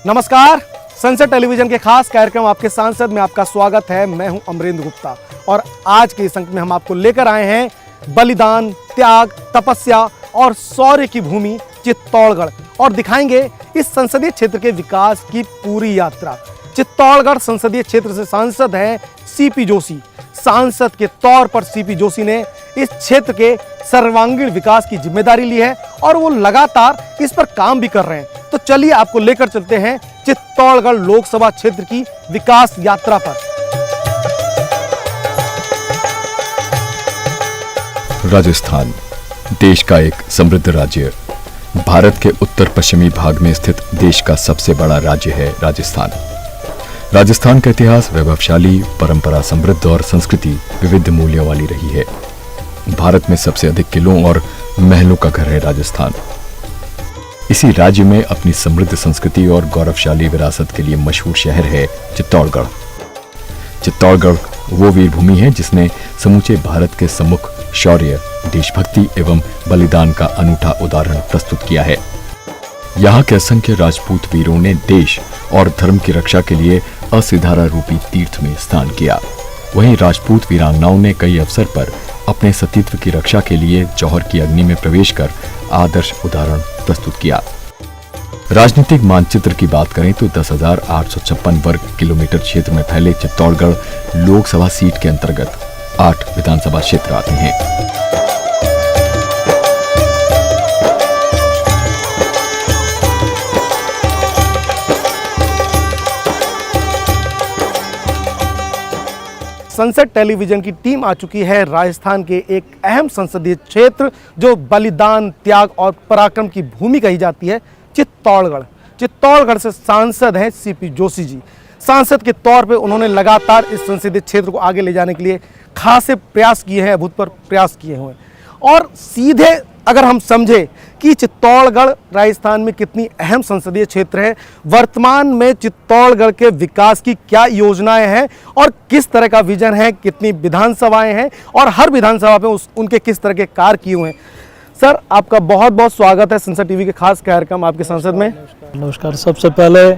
नमस्कार, sunset television के खास कार्यक्रम आपके सांसद में आपका स्वागत है। मैं हूं अमरेंद्र गुप्ता और आज के इस अंक में हम आपको लेकर आए हैं बलिदान, त्याग, तपस्या और शौर्य की भूमि चित्तौड़गढ़ और दिखाएंगे इस संसदीय क्षेत्र के विकास की पूरी यात्रा। चित्तौड़गढ़ संसदीय क्षेत्र से सांसद हैं सीपी जोशी। सांसद के तौर पर सीपी जोशी ने इस क्षेत्र के सर्वांगीण विकास की जिम्मेदारी ली है और वो लगातार इस पर काम भी कर रहे हैं। तो चलिए आपको लेकर चलते हैं चित्तौड़गढ़ लोकसभा क्षेत्र की विकास यात्रा पर। राजस्थान देश का एक समृद्ध राज्य। भारत के उत्तर पश्चिमी भाग में स्थित देश का सबसे बड़ा राज्य है राजस्थान। राजस्थान का इतिहास वैभवशाली, परंपरा समृद्ध और संस्कृति विविध मूल्यों वाली रही है। भारत में सबसे अधिक किलों और महलों का घर है राजस्थान। इसी राज्य में अपनी समृद्ध संस्कृति और गौरवशाली विरासत के लिए मशहूर शहर है चित्तौड़गढ़। चित्तौड़गढ़ वो वीरभूमि है जिसने समूचे भारत के सम्मुख शौर्य, देशभक्ति एवं बलिदान का अनूठा उदाहरण प्रस्तुत किया है। यहाँ के असंख्य राजपूत वीरों ने देश और धर्म की रक्षा के लिए असिधारा रूपी तीर्थ में स्नान किया। वहीं राजपूत वीरांगनाओं ने कई अवसर पर अपने सतीत्व की रक्षा के लिए जौहर की अग्नि में प्रवेश कर आदर्श उदाहरण प्रस्तुत किया। राजनीतिक मानचित्र की बात करें तो 10,856 वर्ग किलोमीटर क्षेत्र में फैले चित्तौड़गढ़ लोकसभा सीट के अंतर्गत 8 विधानसभा क्षेत्र आते हैं। सनसेट टेलीविजन की टीम आ चुकी है राजस्थान के एक अहम संसदीय क्षेत्र जो बलिदान, त्याग और पराक्रम की भूमि कही जाती है, चित्तौड़गढ़। चित्तौड़गढ़ से सांसद हैं सीपी जोशी जी। सांसद के तौर पे उन्होंने लगातार इस संसदीय क्षेत्र को आगे ले जाने के लिए खासे प्रयास किए हैं, अभूतपूर्व प्रयास किए हुए हैं। और सीधे अगर हम समझे कि चित्तौड़गढ़ राजस्थान में कितनी अहम संसदीय क्षेत्र है, वर्तमान में चित्तौड़गढ़ के विकास की क्या योजनाएं हैं और किस तरह का विजन है, कितनी विधानसभाएं हैं और हर विधानसभा पे उनके किस तरह के कार्य किए हुए हैं। सर, आपका बहुत बहुत स्वागत है सनसेट टीवी के खास कार्यक्रम आपके संसद में। नमस्कार। सबसे पहले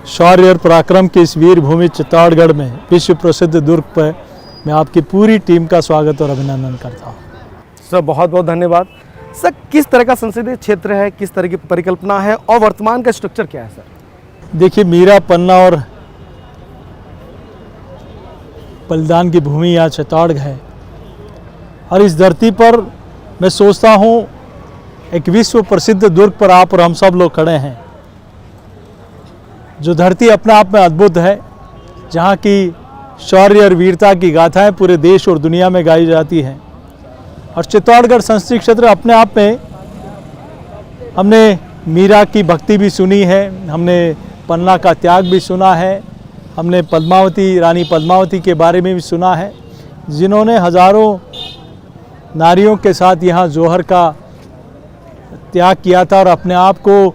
शौर्य और पराक्रम की इस वीर भूमि चित्तौड़गढ़ में विश्व प्रसिद्ध दुर्ग पर मैं आपकी पूरी टीम का स्वागत और अभिनंदन करता हूँ। सर, बहुत बहुत धन्यवाद। सर, किस तरह का संसदीय क्षेत्र है, किस तरह की परिकल्पना है और वर्तमान का स्ट्रक्चर क्या है सर? देखिए, मीरा, पन्ना और बलिदान की भूमि यहाँ चित्तौड़गढ़ है और इस धरती पर मैं सोचता हूँ एक विश्व प्रसिद्ध दुर्ग पर आप और हम सब लोग खड़े हैं। जो धरती अपने आप में अद्भुत है, जहाँ की शौर्य और वीरता की गाथाएं पूरे देश और दुनिया में गाई जाती हैं। और चित्तौड़गढ़ संसदीय क्षेत्र अपने आप में हमने मीरा की भक्ति भी सुनी है, हमने पन्ना का त्याग भी सुना है, हमने पद्मावती, रानी पद्मावती के बारे में भी सुना है, जिन्होंने हजारों नारियों के साथ यहाँ जौहर का त्याग किया था और अपने आप को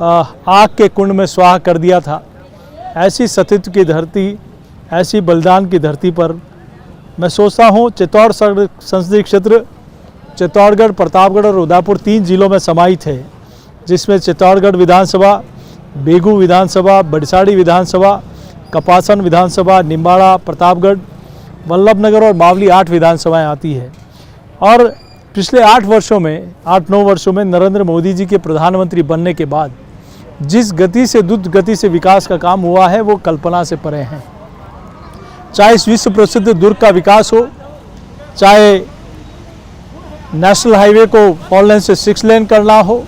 आग के कुंड में स्वाह कर दिया था। ऐसी सतीत्व की धरती, ऐसी बलिदान की धरती पर मैं सोचता हूँ चित्तौड़गढ़ संसदीय क्षेत्र चित्तौड़गढ़, प्रतापगढ़ और उदयपुर 3 जिलों में समाहित है, जिसमें चित्तौड़गढ़ विधानसभा, बेगू विधानसभा, बड़साड़ी विधानसभा, कपासन विधानसभा, निम्बाड़ा, प्रतापगढ़, वल्लभनगर और मावली 8 विधानसभाएं आती है। और पिछले 8-9 वर्षों में नरेंद्र मोदी जी के प्रधानमंत्री बनने के बाद जिस गति से, द्रुत गति से विकास का काम हुआ है वो कल्पना से परे हैं। चाहे इस विश्व प्रसिद्ध दुर्ग का विकास हो, चाहे नेशनल हाईवे को 4 लेन से 6 लेन करना हो,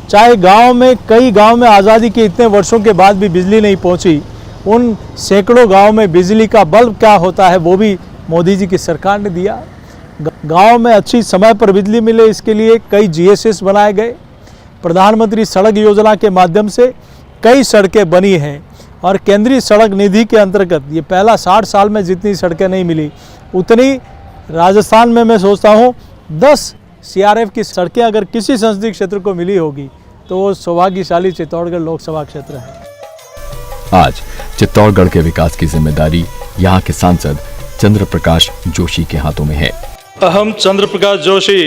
चाहे कई गांव में आज़ादी के इतने वर्षों के बाद भी बिजली नहीं पहुंची, उन सैकड़ों गांव में बिजली का बल्ब क्या होता है वो भी मोदी जी की सरकार ने दिया। गांव में अच्छी समय पर बिजली मिले, इसके लिए कई GSS बनाए गए। प्रधानमंत्री सड़क योजना के माध्यम से कई सड़कें बनी हैं और केंद्रीय सड़क निधि के अंतर्गत ये पहला 60 साल में जितनी सड़कें नहीं मिली उतनी राजस्थान में मैं सोचता हूँ 10 CRF की सड़कें अगर किसी संसदीय क्षेत्र को मिली होगी तो वो सौभाग्यशाली चित्तौड़गढ़ लोकसभा क्षेत्र है। आज चित्तौड़गढ़ के विकास की जिम्मेदारी यहाँ के सांसद चंद्र प्रकाश जोशी के हाथों में है। अहम चंद्र प्रकाश जोशी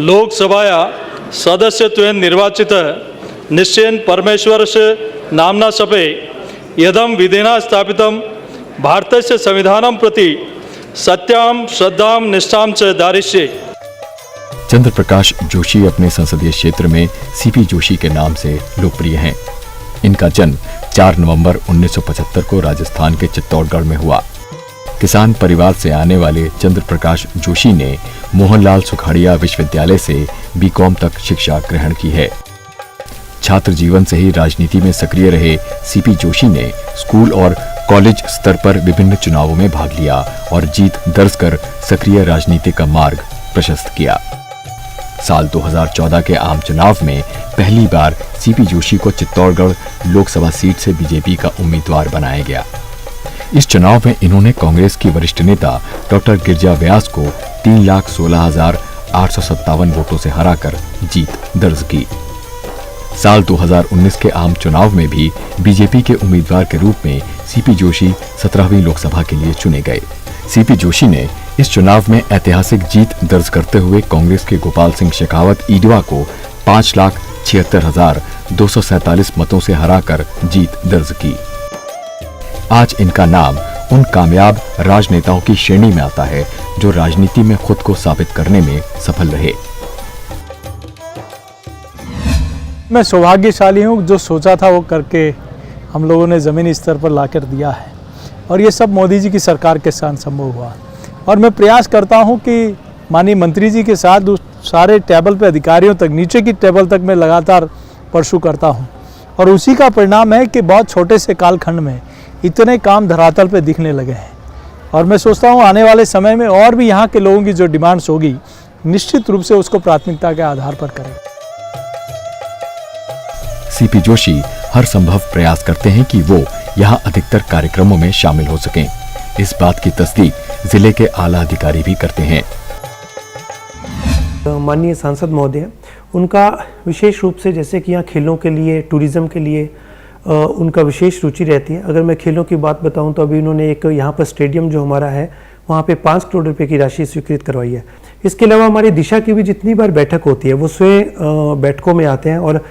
लोकसभाया सदस्यत्वेन निर्वाचितः निश्चयेन परमेश्वरस्य नाम्ना शपे यदम विधिना स्थापितं भारतस्य संविधानं प्रति सत्यां श्रद्धां निष्ठां च धारयिष्ये। चंद्र प्रकाश जोशी अपने संसदीय क्षेत्र में सीपी जोशी के नाम से लोकप्रिय हैं। इनका जन्म 4 नवंबर 1975 को राजस्थान के चित्तौड़गढ़ में हुआ। किसान परिवार से आने वाले चंद्र प्रकाश जोशी ने मोहनलाल सुखाड़िया विश्वविद्यालय से बीकॉम तक शिक्षा ग्रहण की है। छात्र जीवन से ही राजनीति में सक्रिय रहे सीपी जोशी ने स्कूल और कॉलेज स्तर पर विभिन्न चुनावों में भाग लिया और जीत दर्ज कर सक्रिय राजनीति का मार्ग प्रशस्त किया। साल 2014 के आम चुनाव में पहली बार सीपी जोशी को चित्तौड़गढ़ लोकसभा सीट से बीजेपी का उम्मीदवार बनाया गया। इस चुनाव में इन्होंने कांग्रेस की वरिष्ठ नेता डॉक्टर गिरिजा व्यास को 3,16,857 वोटों से हराकर जीत दर्ज की। साल 2019 के आम चुनाव में भी बीजेपी के उम्मीदवार के रूप में सीपी जोशी 17वीं लोकसभा के लिए चुने गए। सीपी जोशी ने इस चुनाव में ऐतिहासिक जीत दर्ज करते हुए कांग्रेस के गोपाल सिंह शेखावत ईडवा को 5,76,247 मतों से हराकर जीत दर्ज की। आज इनका नाम उन कामयाब राजनेताओं की श्रेणी में आता है जो राजनीति में खुद को साबित करने में सफल रहे। मैं सौभाग्यशाली हूँ, जो सोचा था वो करके हम लोगों ने ज़मीनी स्तर पर लाकर दिया है और ये सब मोदी जी की सरकार के साथ संभव हुआ। और मैं प्रयास करता हूँ कि माननीय मंत्री जी के साथ सारे टेबल पे अधिकारियों तक, नीचे की टेबल तक मैं लगातार परसू करता हूँ और उसी का परिणाम है कि बहुत छोटे से कालखंड में इतने काम धरातल पे दिखने लगे हैं। और मैं सोचता हूँ आने वाले समय में और भी यहाँ के लोगों की जो डिमांड्स होगी निश्चित रूप से उसको प्राथमिकता के आधार पर करें। सीपी जोशी हर संभव प्रयास करते हैं कि वो यहाँ अधिकतर कार्यक्रमों में शामिल हो सकें। इस बात की तस्दीक जिले के आला अधिकारी भी करते हैं। माननीय सांसद महोदय, उनका विशेष रूप से जैसे कि यहाँ खेलों के लिए, टूरिज्म के लिए उनका विशेष रुचि रहती है। अगर मैं खेलों की बात बताऊं तो अभी उन्होंने एक यहाँ पर स्टेडियम जो हमारा है वहाँ पे 5 करोड़ रुपए की राशि स्वीकृत करवाई है। इसके अलावा हमारी दिशा की भी जितनी बार बैठक होती है वो स्वयं बैठकों में आते हैं और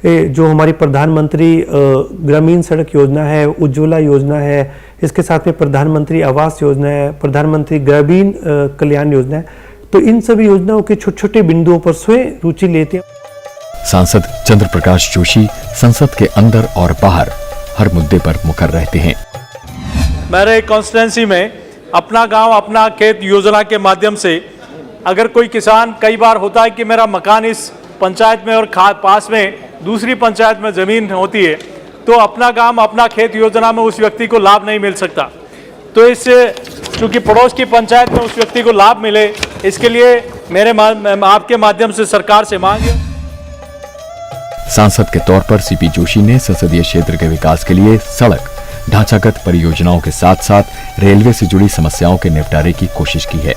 जो हमारी प्रधानमंत्री ग्रामीण सड़क योजना है, उज्ज्वला योजना है, इसके साथ में प्रधानमंत्री आवास योजना है, प्रधानमंत्री ग्रामीण कल्याण योजना है, तो इन सभी योजनाओं के छोटे छोटे बिंदुओं पर स्वयं रुचि लेते हैं। सांसद चंद्र प्रकाश जोशी संसद के अंदर और बाहर हर मुद्दे पर मुखर रहते हैं। मेरे कॉन्स्टिट्यूंसी में अपना गांव अपना खेत योजना के माध्यम से अगर कोई किसान, कई बार होता है कि मेरा मकान इस पंचायत में और पास में दूसरी पंचायत में ज़मीन होती है तो अपना गांव अपना खेत योजना में उस व्यक्ति को लाभ नहीं मिल सकता। तो इससे चूँकि पड़ोस की पंचायत में उस व्यक्ति को लाभ मिले, इसके लिए मेरे आपके माध्यम से सरकार से मांग है। सांसद के तौर पर सीपी जोशी ने संसदीय क्षेत्र के विकास के लिए सड़क, ढांचागत परियोजनाओं के साथ साथ रेलवे से जुड़ी समस्याओं के निपटारे की कोशिश की है।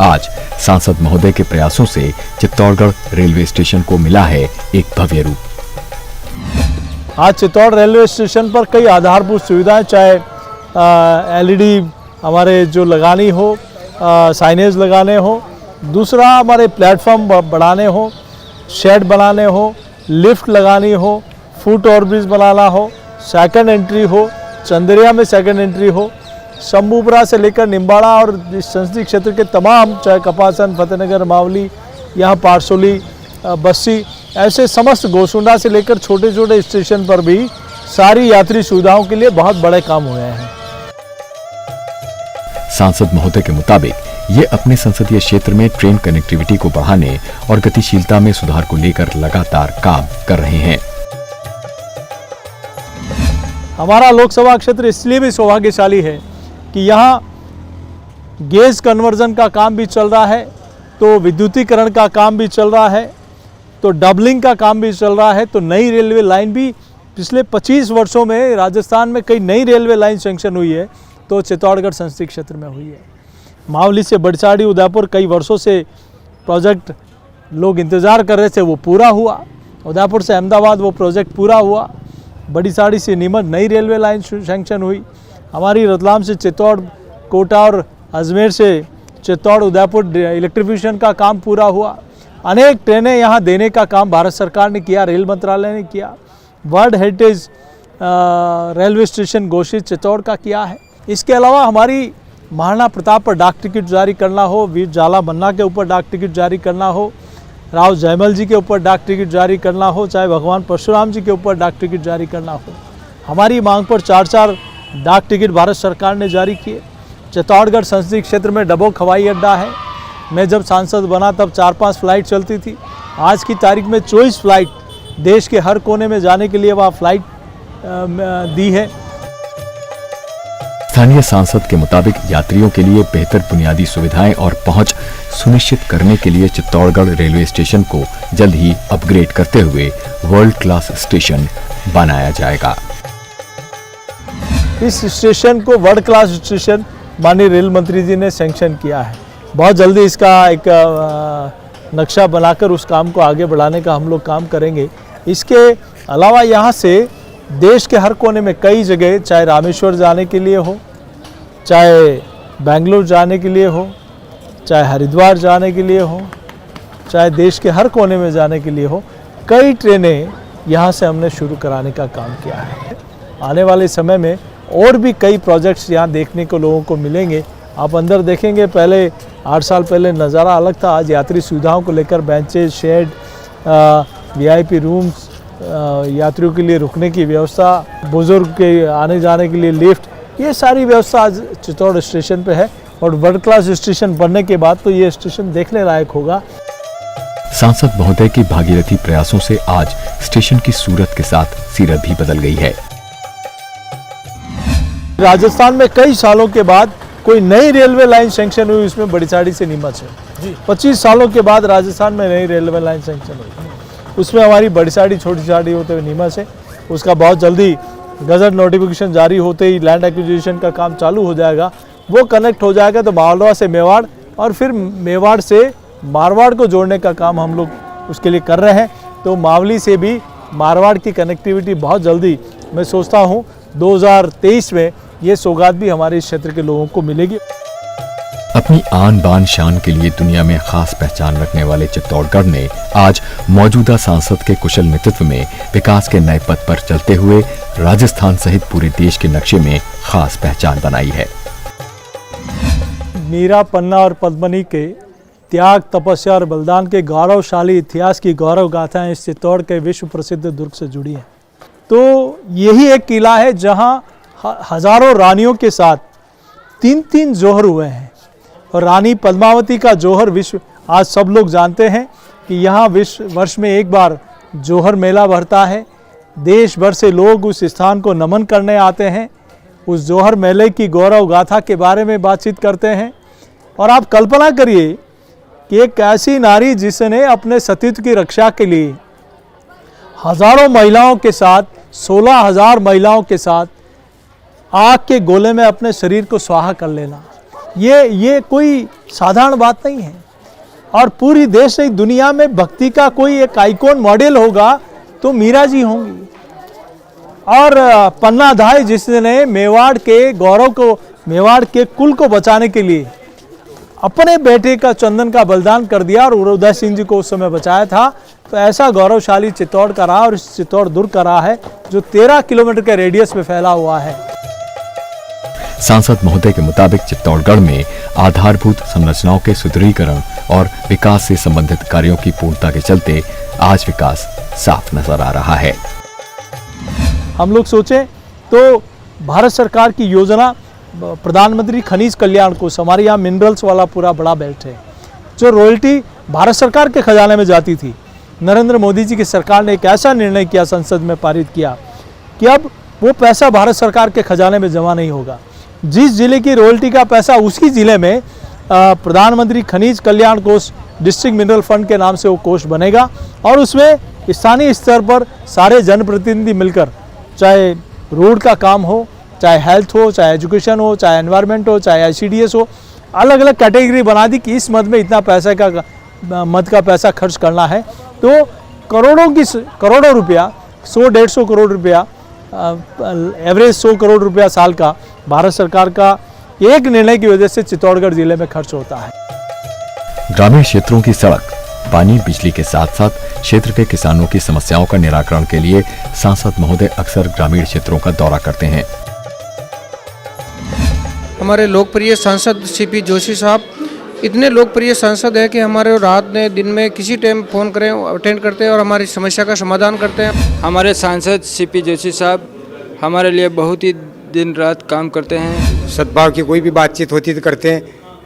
आज सांसद महोदय के प्रयासों से चित्तौड़गढ़ रेलवे स्टेशन को मिला है एक भव्य रूप। आज चित्तौड़ रेलवे स्टेशन पर कई आधारभूत सुविधाएं, चाहे एलईडी हमारे जो लगानी हो, साइनेज लगाने हो, दूसरा हमारे प्लेटफॉर्म बढ़ाने हो, शेड बनाने हो, लिफ्ट लगानी हो, फुट ओवरब्रिज बनाना हो, सेकंड एंट्री हो, चंदेरिया में सेकंड एंट्री हो, शंभूपुरा से लेकर निम्बाड़ा और इस संसदीय क्षेत्र के तमाम, चाहे कपासन, फतेहनगर, मावली, यहाँ पारसोली, बस्सी, ऐसे समस्त गोसुंडा से लेकर छोटे छोटे स्टेशन पर भी सारी यात्री सुविधाओं के लिए बहुत बड़े काम हुए हैं। सांसद महोदय के मुताबिक ये अपने संसदीय क्षेत्र में ट्रेन कनेक्टिविटी को बढ़ाने और गतिशीलता में सुधार को लेकर लगातार काम कर रहे हैं। हमारा लोकसभा क्षेत्र इसलिए भी सौभाग्यशाली है कि यहाँ गैस कन्वर्जन का काम भी चल रहा है, तो विद्युतीकरण का काम भी चल रहा है, तो डबलिंग का काम भी चल रहा है, तो नई रेलवे लाइन भी पिछले 25 वर्षों में राजस्थान में कई नई रेलवे लाइन सैंक्शन हुई है, तो चित्तौड़गढ़ संसदीय क्षेत्र में हुई है। मावली से बड़साड़ी उदयपुर कई वर्षों से प्रोजेक्ट लोग इंतज़ार कर रहे थे, वो पूरा हुआ। उदयपुर से अहमदाबाद वो प्रोजेक्ट पूरा हुआ। बड़ीसाड़ी से नीमच नई रेलवे लाइन सैंक्शन हुई। हमारी रतलाम से चित्तौड़, कोटा और अजमेर से चित्तौड़ उदयपुर इलेक्ट्रिफिकेशन का काम पूरा हुआ। अनेक ट्रेनें यहाँ देने का काम भारत सरकार ने किया, रेल मंत्रालय ने किया। वर्ल्ड हेरिटेज रेलवे स्टेशन घोषित चित्तौड़ का किया है। इसके अलावा हमारी महाराणा प्रताप पर डाक टिकट जारी करना हो, वीर जाला बन्ना के ऊपर डाक टिकट जारी करना हो, राव जयमल जी के ऊपर डाक टिकट जारी करना हो, चाहे भगवान परशुराम जी के ऊपर डाक टिकट जारी करना हो, हमारी मांग पर 4-4 डाक टिकट भारत सरकार ने जारी किए। चित्तौड़गढ़ संसदीय क्षेत्र में डबोक हवाई अड्डा है। मैं जब सांसद बना तब 4-5 फ्लाइट चलती थी। आज की तारीख में 24 फ्लाइट देश के हर कोने में जाने के लिए वहाँ फ्लाइट दी है। स्थानीय सांसद के मुताबिक यात्रियों के लिए बेहतर बुनियादी सुविधाएं और पहुंच सुनिश्चित करने के लिए चित्तौड़गढ़ रेलवे स्टेशन को जल्द ही अपग्रेड करते हुए वर्ल्ड क्लास स्टेशन बनाया जाएगा। इस स्टेशन को वर्ल्ड क्लास स्टेशन माननीय रेल मंत्री जी ने सैंक्शन किया है। बहुत जल्दी इसका एक नक्शा बनाकर उस काम को आगे बढ़ाने का हम लोग काम करेंगे। इसके अलावा यहाँ से देश के हर कोने में कई जगह, चाहे रामेश्वर जाने के लिए हो, चाहे बेंगलुरु जाने के लिए हो, चाहे हरिद्वार जाने के लिए हो, चाहे देश के हर कोने में जाने के लिए हो, कई ट्रेनें यहाँ से हमने शुरू कराने का काम किया है। आने वाले समय में और भी कई प्रोजेक्ट्स यहाँ देखने को लोगों को मिलेंगे। आप अंदर देखेंगे, पहले 8 साल पहले नज़ारा अलग था। आज यात्री सुविधाओं को लेकर बेंचेज, शेड, VIP रूम्स, यात्रियों के लिए रुकने की व्यवस्था, बुजुर्ग के आने जाने के लिए लिफ्ट, ये सारी व्यवस्था आज चित्तौड़ स्टेशन पे है। और वर्ल्ड क्लास स्टेशन बनने के बाद तो ये स्टेशन देखने लायक होगा। सांसद महोदय की भागीरथी प्रयासों से आज स्टेशन की सूरत के साथ सीरत भी बदल गई है। राजस्थान में कई सालों के बाद कोई नई रेलवे लाइन सैंक्शन हुई, उसमें बड़ीसाड़ी से नीमच है। 25 सालों के बाद राजस्थान में नई रेलवे लाइन सैंक्शन हुई, उसमें हमारी बड़ीसाड़ी छोटी साड़ी होते हुए नीमच है। उसका बहुत जल्दी गजट नोटिफिकेशन जारी होते ही लैंड एक्विजिशन का काम चालू हो जाएगा। वो कनेक्ट हो जाएगा तो मालवा से मेवाड़ और फिर मेवाड़ से मारवाड़ को जोड़ने का काम हम लोग उसके लिए कर रहे हैं। तो मावली से भी मारवाड़ की कनेक्टिविटी बहुत जल्दी, मैं सोचता हूँ 2023 में ये सौगात भी हमारे इस क्षेत्र के लोगों को मिलेगी। अपनी आन बान शान के लिए दुनिया में खास पहचान रखने वाले चित्तौड़गढ़ ने आज मौजूदा सांसद के कुशल नेतृत्व में विकास के नए पथ पर चलते हुए राजस्थान सहित पूरे देश के नक्शे में खास पहचान बनाई है। मीरा, पन्ना और पद्मनी के त्याग, तपस्या और बलिदान के गौरवशाली इतिहास की गौरव गाथाएं इस चित्तौड़ के विश्व प्रसिद्ध दुर्ग से जुड़ी हैं। तो यही एक किला है जहां हजारों रानियों के साथ 3-3 जोहर हुए हैं। और रानी पद्मावती का जोहर विश्व आज सब लोग जानते हैं कि यहाँ वर्ष में एक बार जोहर मेला भरता है। देश भर से लोग उस स्थान को नमन करने आते हैं, उस जोहर मेले की गौरव गाथा के बारे में बातचीत करते हैं। और आप कल्पना करिए कि एक ऐसी नारी जिसने अपने सतीत्व की रक्षा के लिए हजारों महिलाओं के साथ, 16,000 महिलाओं के साथ आग के गोले में अपने शरीर को स्वाहा कर लेना, ये कोई साधारण बात नहीं है। और पूरी देश नहीं, दुनिया में भक्ति का कोई एक आइकॉन मॉडल होगा तो मीरा जी होंगी। और पन्ना धाय जिसने मेवाड़ के गौरव को, मेवाड़ के कुल को बचाने के लिए अपने बेटे का चंदन का बलिदान कर दिया और उदय सिंह जी को उस समय बचाया था, तो ऐसा गौरवशाली चित्तौड़ का रहा और इस चित्तौड़ दुर्ग का रहा है जो 13 किलोमीटर के रेडियस में फैला हुआ है। सांसद महोदय के मुताबिक चित्तौड़गढ़ में आधारभूत संरचनाओं के सुदृढ़ीकरण और विकास से संबंधित कार्यों की पूर्णता के चलते आज विकास साफ नजर आ रहा है। हम लोग सोचें तो भारत सरकार की योजना प्रधानमंत्री खनिज कल्याण कोष, हमारे यहाँ मिनरल्स वाला पूरा बड़ा बेल्ट है, जो रॉयल्टी भारत सरकार के खजाने में जाती थी। नरेंद्र मोदी जी की सरकार ने एक ऐसा निर्णय किया, संसद में पारित किया कि अब वो पैसा भारत सरकार के खजाने में जमा नहीं होगा। जिस जिले की रॉयल्टी का पैसा, उसी जिले में प्रधानमंत्री खनिज कल्याण कोष, डिस्ट्रिक्ट मिनरल फंड के नाम से वो कोष बनेगा और उसमें स्थानीय स्तर पर सारे जनप्रतिनिधि मिलकर, चाहे रोड का काम हो, चाहे हेल्थ हो, चाहे एजुकेशन हो, चाहे एनवायरनमेंट हो, चाहे ICDS हो, अलग अलग कैटेगरी बना दी कि इस मद में इतना पैसा का मद का पैसा खर्च करना है। तो करोड़ों रुपया, 100-150 करोड़ रुपया, एवरेज 100 करोड़ रुपया साल का भारत सरकार का एक निर्णय की वजह से चित्तौड़गढ़ जिले में खर्च होता है। ग्रामीण क्षेत्रों की सड़क, पानी, बिजली के साथ साथ क्षेत्र के किसानों की समस्याओं का निराकरण के लिए सांसद महोदय अक्सर ग्रामीण क्षेत्रों का दौरा करते हैं। हमारे लोकप्रिय सांसद सीपी जोशी साहब इतने लोकप्रिय सांसद हैं कि हमारे रात ने दिन में किसी टाइम फ़ोन करें अटेंड करते हैं और हमारी समस्या का समाधान करते हैं। हमारे सांसद सीपी जोशी साहब हमारे लिए बहुत ही दिन रात काम करते हैं। सद्भाव की कोई भी बातचीत होती तो करते हैं,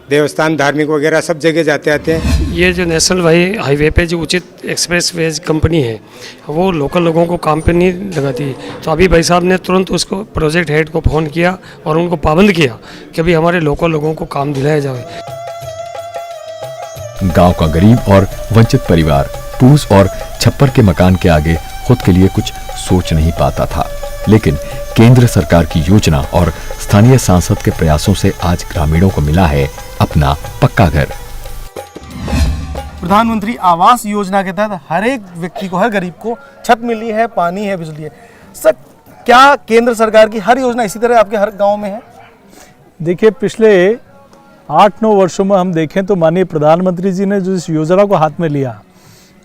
देवस्थान धार्मिक वगैरह सब जगह जाते आते हैं। ये जो नेशनल हाईवे पे जो उचित एक्सप्रेस वेज कंपनी है वो लोकल लोगों को काम पे नहीं लगाती, तो अभी भाई साहब ने तुरंत उसको प्रोजेक्ट हेड को फ़ोन किया और उनको पाबंद किया कि अभी हमारे लोकल लोगों को काम दिलाया जाए। गांव का गरीब और वंचित परिवार पूस और छप्पर के मकान के आगे खुद के लिए कुछ सोच नहीं पाता था, लेकिन केंद्र सरकार की योजना और स्थानीय सांसद के प्रयासों से आज ग्रामीणों को मिला है अपना पक्का घर। प्रधानमंत्री आवास योजना के तहत हर एक व्यक्ति को, हर गरीब को छत मिली है, पानी है, बिजली है। सर, क्या केंद्र सरकार की हर योजना इसी तरह आपके हर गांव में है? देखिए, पिछले 8-9 वर्षों में हम देखें तो माननीय प्रधानमंत्री जी ने जो इस योजना को हाथ में लिया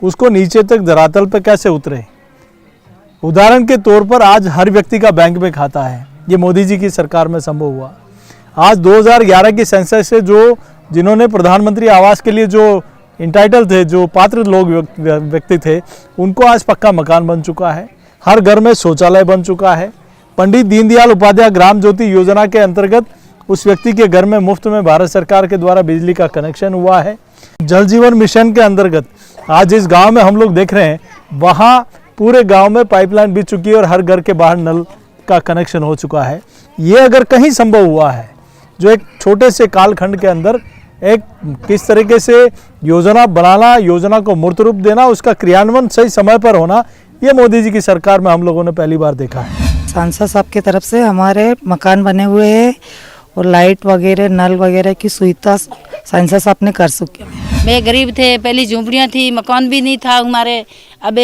उसको नीचे तक धरातल पर कैसे उतरे। उदाहरण के तौर पर आज हर व्यक्ति का बैंक में खाता है, ये मोदी जी की सरकार में संभव हुआ। आज 2011 की सेंसस से जिन्होंने प्रधानमंत्री आवास के लिए जो इंटाइटल थे, जो पात्र लोग व्यक्ति थे, उनको आज पक्का मकान बन चुका है, हर घर में शौचालय बन चुका है। पंडित दीनदयाल उपाध्याय ग्राम ज्योति योजना के अंतर्गत उस व्यक्ति के घर में मुफ्त में भारत सरकार के द्वारा बिजली का कनेक्शन हुआ है। जल जीवन मिशन के अंतर्गत आज इस गांव में हम लोग देख रहे हैं, वहाँ पूरे गांव में पाइपलाइन बिछ चुकी है और हर घर के बाहर नल का कनेक्शन हो चुका है। ये अगर कहीं संभव हुआ है, जो एक छोटे से कालखंड के अंदर एक किस तरीके से योजना बनाना, योजना को मूर्त रूप देना, उसका क्रियान्वयन सही समय पर होना, ये मोदी जी की सरकार में हम लोगों ने पहली बार देखा है। सांसद साहब की तरफ से हमारे मकान बने हुए हैं और लाइट वगैरह, नल वगैरह की सुविधा सांसद साहब ने कर सके। मैं गरीब थे, पहली झोंपड़ियाँ थी, मकान भी नहीं था हमारे। अब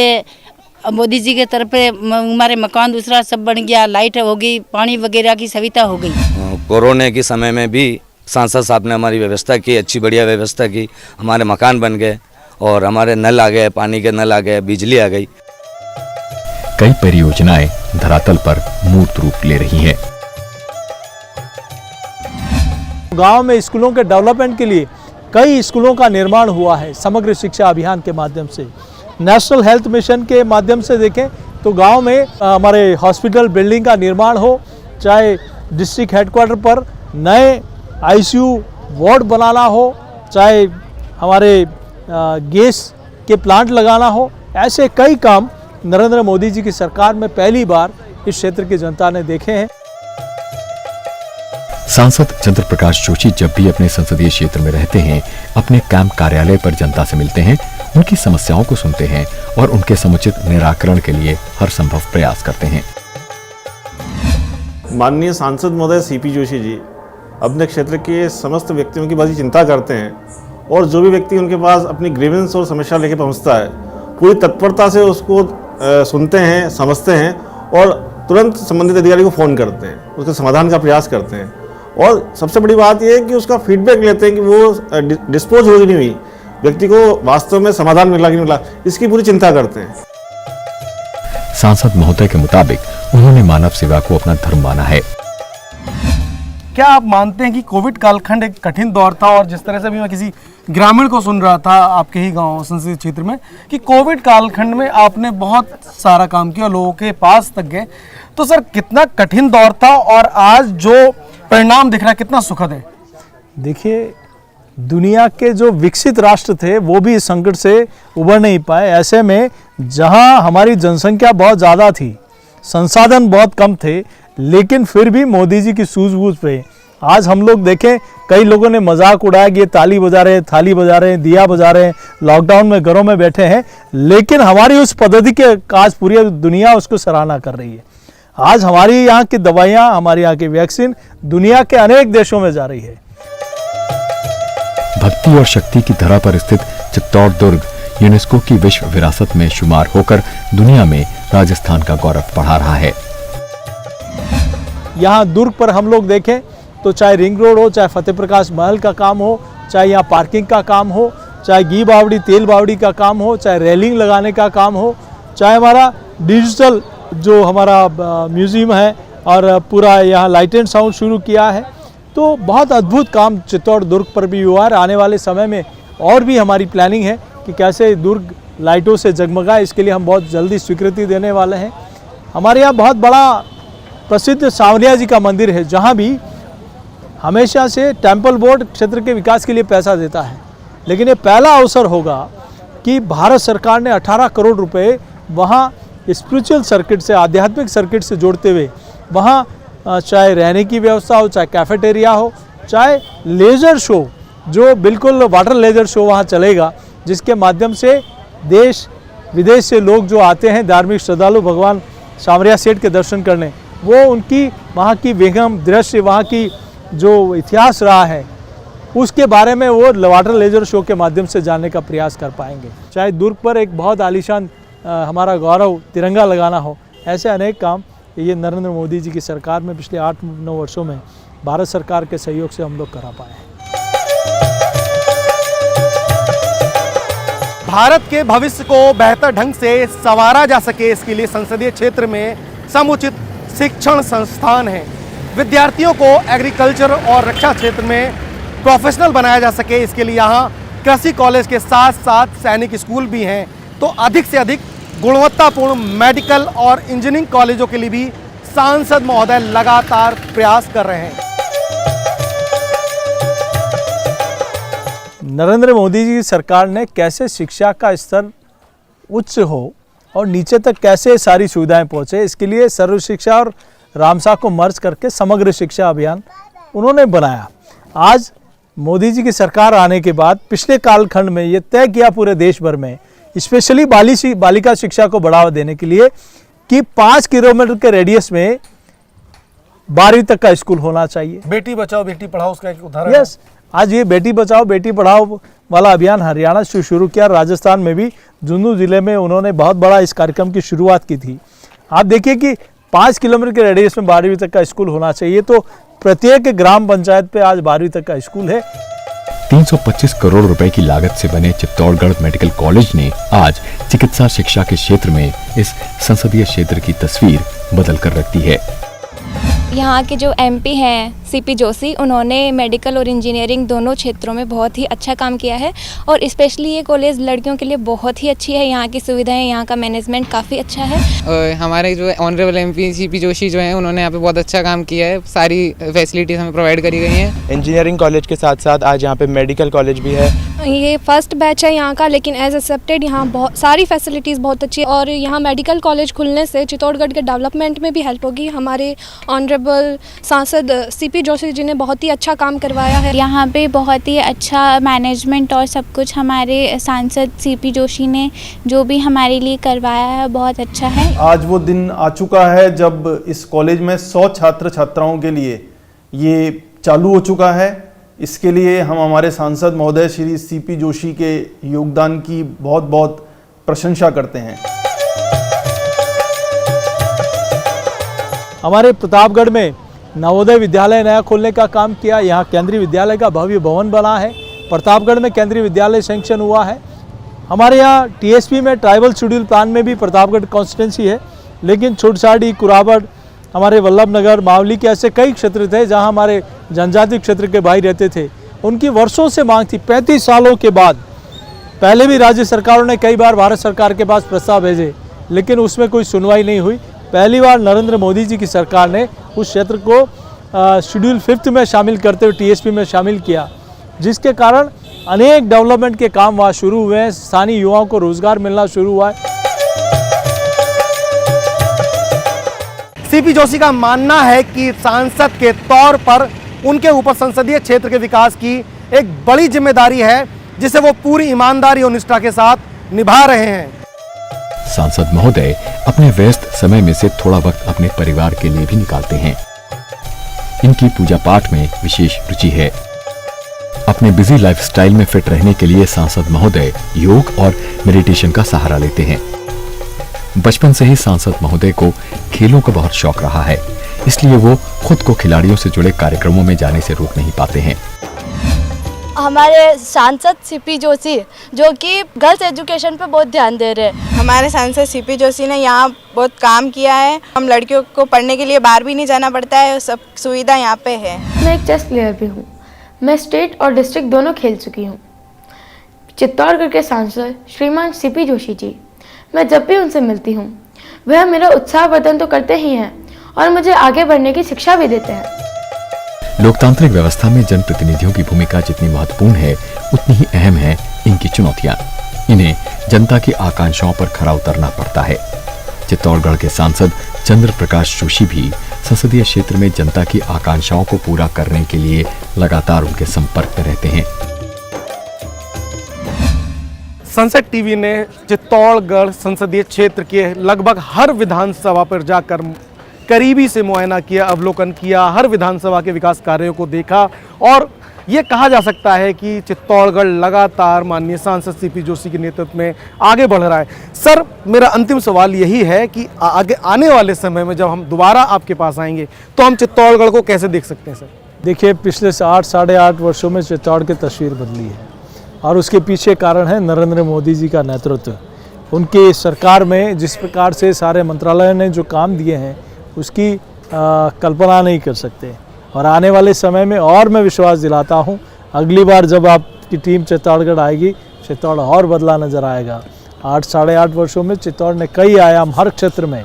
मोदी जी के तरफ पे हमारे मकान दूसरा सब बन गया, लाइट हो गई, पानी वगैरह की सुविधा हो गई। कोरोना के समय में भी सांसद साहब ने हमारी व्यवस्था की, अच्छी बढ़िया व्यवस्था की, हमारे मकान बन गए और हमारे नल आ गए, पानी के नल आ गए, बिजली आ गई। कई परियोजनाएं धरातल पर मूर्त रूप ले रही हैं। गांव में स्कूलों के डेवलपमेंट के लिए कई स्कूलों का निर्माण हुआ है समग्र शिक्षा अभियान के माध्यम से। नेशनल हेल्थ मिशन के माध्यम से देखें तो गांव में हमारे हॉस्पिटल बिल्डिंग का निर्माण हो, चाहे डिस्ट्रिक्ट हेडक्वार्टर पर नए आईसीयू वार्ड बनाना हो, चाहे हमारे गैस के प्लांट लगाना हो, ऐसे कई काम नरेंद्र मोदी जी की सरकार में पहली बार इस क्षेत्र की जनता ने देखे हैं। सांसद चंद्र प्रकाश जोशी जब भी अपने संसदीय क्षेत्र में रहते हैं, अपने कैंप कार्यालय पर जनता से मिलते हैं, उनकी समस्याओं को सुनते हैं और उनके समुचित निराकरण के लिए हर संभव प्रयास करते हैं। माननीय सांसद महोदय सीपी जोशी जी अपने क्षेत्र के समस्त व्यक्तियों की बड़ी चिंता करते हैं और जो भी व्यक्ति उनके पास अपनी ग्रीवेंस और समस्या लेकर पहुंचता है, पूरी तत्परता से उसको सुनते हैं, समझते हैं और तुरंत संबंधित अधिकारी को फ़ोन करते हैं, उसके समाधान का प्रयास करते हैं। और सबसे बड़ी बात यह है कि उसका फीडबैक लेते हैं कि वो डिस्पोज हो नहीं हुई, व्यक्ति को वास्तव में समाधान मिला कि नहीं मिला, इसकी पूरी चिंता करते हैं। सांसद महोदय के मुताबिक उन्होंने मानव सेवा को अपना धर्म माना है। क्या आप मानते हैं कि कोविड कालखंड एक कठिन दौर था, और जिस तरह से भी मैं किसी ग्रामीण को सुन रहा था आपके ही गांव संसदीय क्षेत्र में कि कोविड कालखंड में आपने बहुत सारा काम किया, लोगों के पास तक गए, तो सर कितना कठिन दौर था और आज जो परिणाम दिख रहा है कितना सुखद है? देखिए, दुनिया के जो विकसित राष्ट्र थे वो भी इस संकट से उबर नहीं पाए। ऐसे में जहां हमारी जनसंख्या बहुत ज़्यादा थी, संसाधन बहुत कम थे, लेकिन फिर भी मोदी जी की सूझबूझ पे आज हम लोग देखें, कई लोगों ने मजाक उड़ाया कि ये ताली बजा रहे हैं, थाली बजा रहे हैं, दिया बजा रहे हैं, लॉकडाउन में घरों में बैठे हैं, लेकिन हमारी उस पद्धति के आज पूरी दुनिया उसको सराहना कर रही है। आज हमारी यहाँ की दवाइयाँ, हमारे यहाँ की वैक्सीन दुनिया के अनेक देशों में जा रही है। भक्ति और शक्ति की धरा पर स्थित चित्तौड़ दुर्ग यूनेस्को की विश्व विरासत में शुमार होकर दुनिया में राजस्थान का गौरव बढ़ा रहा है। यहाँ दुर्ग पर हम लोग देखें तो चाहे रिंग रोड हो, चाहे फतेह प्रकाश महल का काम हो, चाहे यहाँ पार्किंग का काम हो, चाहे घी बावड़ी तेल बावड़ी का काम हो, चाहे रेलिंग लगाने का काम हो, चाहे हमारा डिजिटल जो हमारा म्यूज़ियम है और पूरा यहाँ लाइट एंड साउंड शुरू किया है। तो बहुत अद्भुत काम चित्तौड़ दुर्ग पर भी हुआ है। आने वाले समय में और भी हमारी प्लानिंग है कि कैसे दुर्ग लाइटों से जगमगाए, इसके लिए हम बहुत जल्दी स्वीकृति देने वाले हैं। हमारे यहाँ बहुत बड़ा प्रसिद्ध सांवरिया जी का मंदिर है, जहाँ भी हमेशा से टेम्पल बोर्ड क्षेत्र के विकास के लिए पैसा देता है, लेकिन ये पहला अवसर होगा कि भारत सरकार ने 18 करोड़ रुपए वहाँ स्पिरिचुअल सर्किट से, आध्यात्मिक सर्किट से जोड़ते हुए वहाँ चाहे रहने की व्यवस्था हो, चाहे कैफेटेरिया हो, चाहे लेज़र शो, जो बिल्कुल वाटर लेज़र शो वहाँ चलेगा, जिसके माध्यम से देश विदेश से लोग जो आते हैं धार्मिक श्रद्धालु भगवान सांवरिया सेठ के दर्शन करने, वो उनकी वहाँ की विहंगम दृश्य, वहाँ की जो इतिहास रहा है उसके बारे में वो वाटर लेजर शो के माध्यम से जानने का प्रयास कर पाएंगे। चाहे दुर्ग पर एक बहुत आलीशान हमारा गौरव तिरंगा लगाना हो, ऐसे अनेक काम ये नरेंद्र मोदी जी की सरकार में पिछले 8-9 वर्षों में भारत सरकार के सहयोग से हम लोग करा पाए हैं। भारत के भविष्य को बेहतर ढंग से संवारा जा सके, इसके लिए संसदीय क्षेत्र में समुचित शिक्षण संस्थान है। विद्यार्थियों को एग्रीकल्चर और रक्षा क्षेत्र में प्रोफेशनल बनाया जा सके, इसके लिए यहाँ कृषि कॉलेज के साथ साथ सैनिक स्कूल भी हैं। तो अधिक से अधिक गुणवत्तापूर्ण मेडिकल और इंजीनियरिंग कॉलेजों के लिए भी सांसद महोदय लगातार प्रयास कर रहे हैं। नरेंद्र मोदी जी की सरकार ने कैसे शिक्षा का स्तर उच्च हो और नीचे तक कैसे सारी सुविधाएं पहुंचे, इसके लिए सर्व शिक्षा और रामसा को मर्ज करके समग्र शिक्षा अभियान उन्होंने बनाया। आज मोदी जी की सरकार आने के बाद पिछले कालखंड में ये तय किया पूरे देश भर में, स्पेशली बालिका शिक्षा को बढ़ावा देने के लिए, कि 5 किलोमीटर के रेडियस में 12वीं तक का स्कूल होना चाहिए। बेटी बचाओ बेटी पढ़ाओ उसका एक उदाहरण। यस, आज ये बेटी बचाओ बेटी पढ़ाओ वाला अभियान हरियाणा से शुरू किया, राजस्थान में भी झुंझुनू जिले में उन्होंने बहुत बड़ा इस कार्यक्रम की शुरुआत की थी। आप देखिए कि 5 किलोमीटर के रेडियस में 12वीं तक का स्कूल होना चाहिए, तो प्रत्येक ग्राम पंचायत पे आज 12वीं तक का स्कूल है। 325 करोड़ रुपए की लागत से बने चित्तौड़गढ़ मेडिकल कॉलेज ने आज चिकित्सा शिक्षा के क्षेत्र में इस संसदीय क्षेत्र की तस्वीर बदल कर रख दी है। यहाँ के जो एमपी हैं सीपी जोशी, उन्होंने मेडिकल और इंजीनियरिंग दोनों क्षेत्रों में बहुत ही अच्छा काम किया है और स्पेशली ये कॉलेज लड़कियों के लिए बहुत ही अच्छी है। यहाँ की सुविधाएं, यहाँ का मैनेजमेंट काफ़ी अच्छा है। हमारे जो ऑनरेबल एमपी सीपी जोशी जो हैं, उन्होंने यहाँ पे बहुत अच्छा काम किया है, सारी फैसिलिटीज़ हमें प्रोवाइड करी गई हैं। इंजीनियरिंग कॉलेज के साथ साथ आज यहाँ पे मेडिकल कॉलेज भी है। ये फर्स्ट बैच है यहाँ का, लेकिन एज एक्सेप्टेड यहाँ बहुत सारी फैसिलिटीज़ बहुत अच्छी है और यहाँ मेडिकल कॉलेज खुलने से चित्तौड़गढ़ के डेवलपमेंट में भी हेल्प होगी। हमारे ऑनरेबल सांसद सीपी जोशी जी ने बहुत ही अच्छा काम करवाया है। यहाँ पे बहुत ही अच्छा मैनेजमेंट और सब कुछ हमारे सांसद सीपी जोशी ने जो भी हमारे लिए करवाया है बहुत अच्छा है। आज वो दिन आ चुका है जब इस कॉलेज में 100 छात्र छात्राओं के लिए ये चालू हो चुका है। इसके लिए हम हमारे सांसद महोदय श्री सीपी जोशी के योगदान की बहुत बहुत प्रशंसा करते हैं। हमारे प्रतापगढ़ में नवोदय विद्यालय नया खोलने का काम किया, यहाँ केंद्रीय विद्यालय का भव्य भवन बना है। प्रतापगढ़ में केंद्रीय विद्यालय सैंक्शन हुआ है। हमारे यहाँ टीएसपी में ट्राइबल शेड्यूल प्लान में भी प्रतापगढ़ कॉन्स्टिट्यूंसी है, लेकिन छुड़छाड़ी, कुराबड़, हमारे वल्लभ नगर, मावली के ऐसे कई क्षेत्र थे जहाँ हमारे जनजाति क्षेत्र के भाई रहते थे। उनकी वर्षों से मांग थी। 35 सालों के बाद पहले भी राज्य सरकारों ने कई बार भारत सरकार के पास प्रस्ताव भेजे, लेकिन उसमें कोई सुनवाई नहीं हुई। पहली बार नरेंद्र मोदी जी की सरकार ने उस क्षेत्र को शेड्यूल 5 में शामिल करते हुए टीएसपी में शामिल किया, जिसके कारण अनेक डेवलपमेंट के काम वहाँ शुरू हुए हैं। स्थानीय युवाओं को रोजगार मिलना शुरू हुआ है। सीपी जोशी का मानना है कि सांसद के तौर पर उनके ऊपर संसदीय क्षेत्र के विकास की एक बड़ी जिम्मेदारी है, जिसे वो पूरी ईमानदारी और निष्ठा के साथ निभा रहे हैं। सांसद महोदय अपने व्यस्त समय में से थोड़ा वक्त अपने परिवार के लिए भी निकालते हैं। इनकी पूजा पाठ में विशेष रुचि है। अपने बिजी लाइफस्टाइल में फिट रहने के लिए सांसद महोदय योग और मेडिटेशन का सहारा लेते हैं। बचपन से ही सांसद महोदय को खेलों का बहुत शौक रहा है, इसलिए वो खुद को खिलाड़ियों से जुड़े कार्यक्रमों में जाने से रोक नहीं पाते हैं। हमारे सांसद सीपी जोशी जो कि गर्ल्स एजुकेशन पे बहुत ध्यान दे रहे हैं। हमारे सांसद सीपी जोशी ने यहाँ बहुत काम किया है। हम लड़कियों को पढ़ने के लिए बाहर भी नहीं जाना पड़ता है, सब सुविधा यहाँ पे है। मैं एक चेस प्लेयर भी हूँ। मैं स्टेट और डिस्ट्रिक्ट दोनों खेल चुकी हूँ। चित्तौड़गढ़ के सांसद श्रीमान सीपी जोशी जी, मैं जब भी उनसे मिलती हूँ वह मेरा उत्साहवर्धन तो करते ही हैं और मुझे आगे बढ़ने की शिक्षा भी देते हैं। लोकतांत्रिक व्यवस्था में जनप्रतिनिधियों की भूमिका जितनी महत्वपूर्ण है उतनी ही अहम है इनकी चुनौतियां। इन्हें जनता की आकांक्षाओं पर खरा उतरना पड़ता है। चित्तौड़गढ़ के सांसद चंद्र प्रकाश जोशी भी संसदीय क्षेत्र में जनता की आकांक्षाओं को पूरा करने के लिए लगातार उनके संपर्क में रहते हैं। सनसेट टीवी ने चित्तौड़गढ़ संसदीय क्षेत्र के लगभग हर विधानसभा पर जाकर करीबी से मुआयना किया, अवलोकन किया, हर विधानसभा के विकास कार्यों को देखा और ये कहा जा सकता है कि चित्तौड़गढ़ लगातार माननीय सांसद सीपी जोशी के नेतृत्व में आगे बढ़ रहा है। सर, मेरा अंतिम सवाल यही है कि आगे आने वाले समय में जब हम दोबारा आपके पास आएंगे तो हम चित्तौड़गढ़ को कैसे देख सकते हैं? सर देखिए, पिछले 8-8.5 वर्षों में चित्तौड़ की तस्वीर बदली है और उसके पीछे कारण है नरेंद्र मोदी जी का नेतृत्व। उनकी सरकार में जिस प्रकार से सारे मंत्रालयों ने जो काम दिए हैं उसकी कल्पना नहीं कर सकते और आने वाले समय में और मैं विश्वास दिलाता हूं, अगली बार जब आपकी टीम चित्तौड़गढ़ आएगी चित्तौड़ और बदला नज़र आएगा। 8-8.5 वर्षों में चित्तौड़ ने कई आयाम हर क्षेत्र में,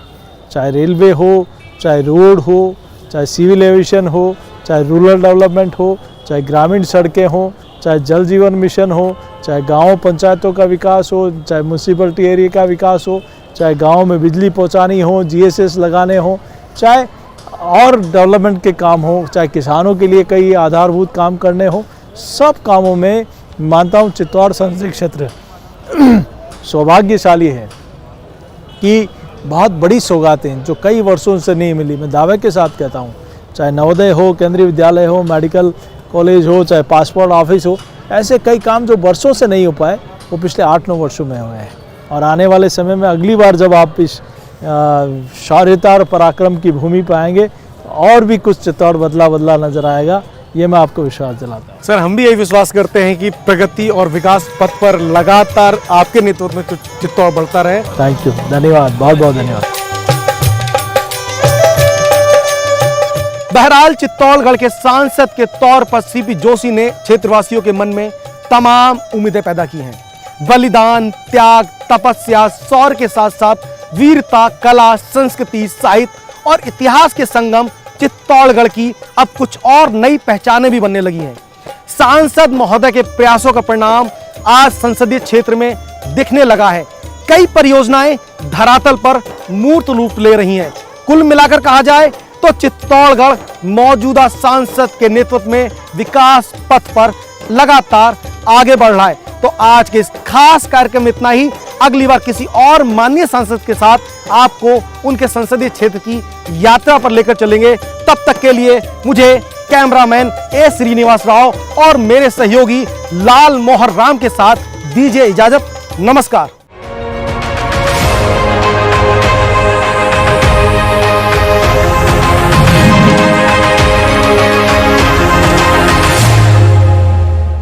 चाहे रेलवे हो, चाहे रोड हो, चाहे सिविल एविएशन हो, चाहे रूरल डेवलपमेंट हो, चाहे ग्रामीण सड़कें हों, चाहे जल जीवन मिशन हो, चाहे गाँव पंचायतों का विकास हो, चाहे म्यूनसिपलिटी एरिया का विकास हो, चाहे गाँव में बिजली पहुँचानी हो, GSS लगाने हो, चाहे और डेवलपमेंट के काम हो, चाहे किसानों के लिए कई आधारभूत काम करने हो, सब कामों में मानता हूँ चित्तौड़ संसदीय क्षेत्र सौभाग्यशाली है कि बहुत बड़ी सौगातें जो कई वर्षों से नहीं मिली, मैं दावे के साथ कहता हूँ, चाहे नवोदय हो, केंद्रीय विद्यालय हो, मेडिकल कॉलेज हो, चाहे पासपोर्ट ऑफिस हो, ऐसे कई काम जो वर्षों से नहीं हो पाए वो पिछले 8-9 वर्षों में हुए हैं। और आने वाले समय में अगली बार जब आप इस शौर्यता और पराक्रम की भूमि पर आएंगे और भी कुछ चित्तौड़ बदला नजर आएगा, ये मैं आपको विश्वास दिलाता हूँ। सर, हम भी यही विश्वास करते हैं कि प्रगति और विकास पथ पर लगातार आपके नेतृत्व में चित्तौड़ बढ़ता रहे। थैंक यू, धन्यवाद, बहुत बहुत धन्यवाद। बहरहाल चित्तौड़गढ़ के सांसद के तौर पर सीपी जोशी ने क्षेत्रवासियों के मन में तमाम उम्मीदें पैदा की हैं। बलिदान, त्याग, तपस्या, शौर्य के साथ साथ वीरता, कला, संस्कृति, साहित्य और इतिहास के संगम चित्तौड़गढ़ की अब कुछ और नई पहचानें भी बनने लगी हैं। सांसद महोदय के प्रयासों का परिणाम आज संसदीय क्षेत्र में दिखने लगा है। कई परियोजनाएं धरातल पर मूर्त रूप ले रही हैं। कुल मिलाकर कहा जाए तो चित्तौड़गढ़ मौजूदा सांसद के नेतृत्व में विकास पथ पर लगातार आगे बढ़ रहा है। तो आज के इस खास कार्यक्रम में इतना ही। अगली बार किसी और माननीय सांसद के साथ आपको उनके संसदीय क्षेत्र की यात्रा पर लेकर चलेंगे। तब तक के लिए मुझे कैमरामैन ए श्रीनिवास राव और मेरे सहयोगी लाल मोहर राम के साथ दीजिए इजाजत। नमस्कार।